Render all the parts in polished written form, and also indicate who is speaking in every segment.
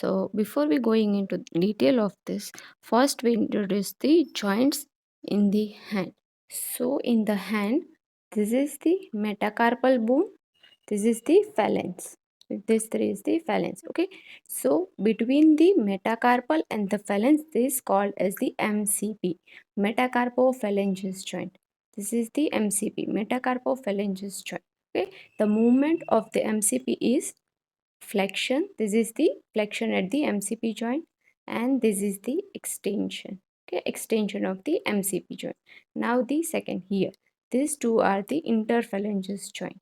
Speaker 1: So before we going into detail of this, first we introduce the joints in the hand. So in the hand, this is the metacarpal bone, this is the phalanx. This three is the phalanx. Okay. So between the metacarpal and the phalanx, this is called as the MCP, metacarpophalangeal joint. This is the MCP, metacarpophalangeal joint. Okay. The movement of the MCP is flexion. This is the flexion at the MCP joint, and this is the extension. Okay, extension of the MCP joint. Now the second here, these two are the interphalangeal joint.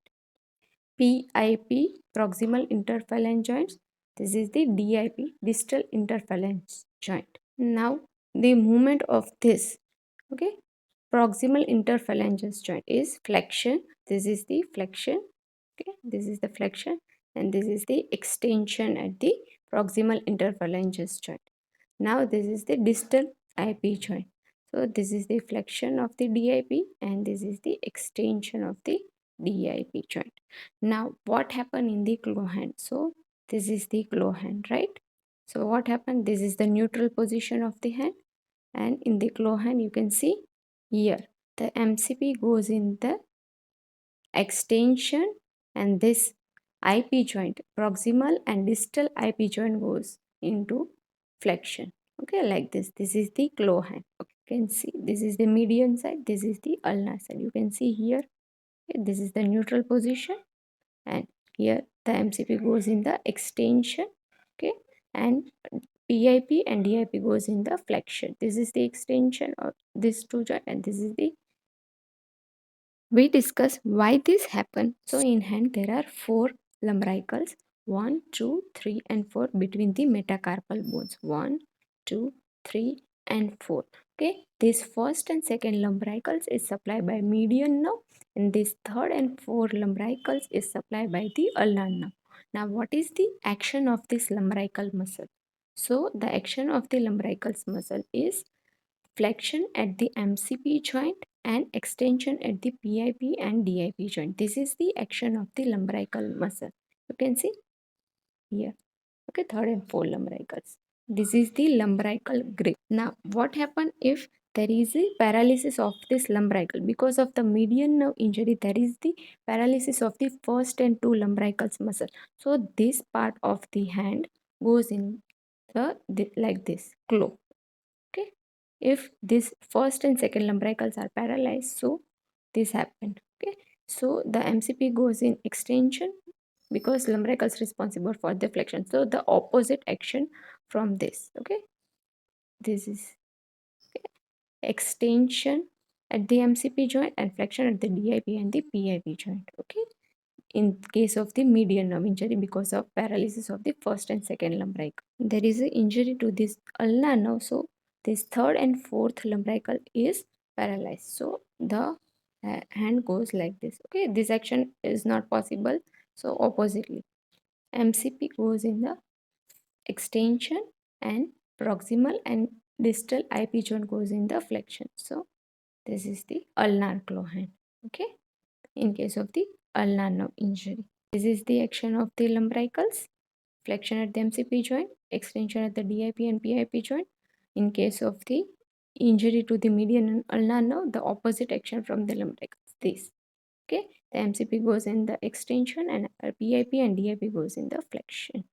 Speaker 1: PIP, proximal interphalange joints. This is the DIP, distal interphalange joint. Now the movement of this, okay, proximal interphalangeal joint is flexion. This is the flexion. Okay, this is the flexion, and this is the extension at the proximal interphalangeal joint. Now this is the distal IP joint. So this is the flexion of the DIP, and this is the extension of the DIP joint. Now what happened in the claw hand? So this is the claw hand, right? So what happened? This is the neutral position of the hand, and in the claw hand you can see here the MCP goes in the extension, and this IP joint, proximal and distal IP joint, goes into flexion. Okay, like this. This is the claw hand. Okay, you can see this is the median side, this is the ulnar side. You can see here, okay, this is the neutral position, and here the MCP goes in the extension. Okay, and PIP and DIP goes in the flexion. This is the extension of this two joint, and this is the, we discuss why this happened. So in hand there are four lumbricals, 1, 2, 3 and 4 between the metacarpal bones. 1, 2, 3 and 4. Okay, this first and second lumbricals is supplied by median nerve, and this third and fourth lumbricals is supplied by the ulnar nerve. Now what is the action of this lumbrical muscle? So the action of the lumbricals muscle is flexion at the MCP joint and extension at the PIP and DIP joint. This is the action of the lumbrical muscle. You can see here. Okay, third and fourth lumbricals. This is the lumbrical grip. Now, what happens if there is a paralysis of this lumbrical? Because of the median nerve injury, there is the paralysis of the first and two lumbricals muscle. So this part of the hand goes in the like this claw. Okay, if this first and second lumbricals are paralyzed, so this happened. Okay, so the MCP goes in extension because lumbricals responsible for the flexion, so the opposite action from this. Okay, this is extension at the MCP joint and flexion at the DIP and the PIP joint. Okay, in case of the median nerve injury because of paralysis of the first and second lumbrical. There is an injury to this ulnar nerve, so this third and fourth lumbrical is paralyzed. So the hand goes like this. Okay, this action is not possible. So oppositely, MCP goes in the extension, and proximal and distal IP joint goes in the flexion. So this is the ulnar claw hand. Okay, in case of the ulnar nerve injury. This is the action of the lumbricals, flexion at the MCP joint, extension at the DIP and PIP joint. In case of the injury to the median and ulnar nerve, the opposite action from the lumbricals. This. Okay, the MCP goes in the extension, and PIP and DIP goes in the flexion.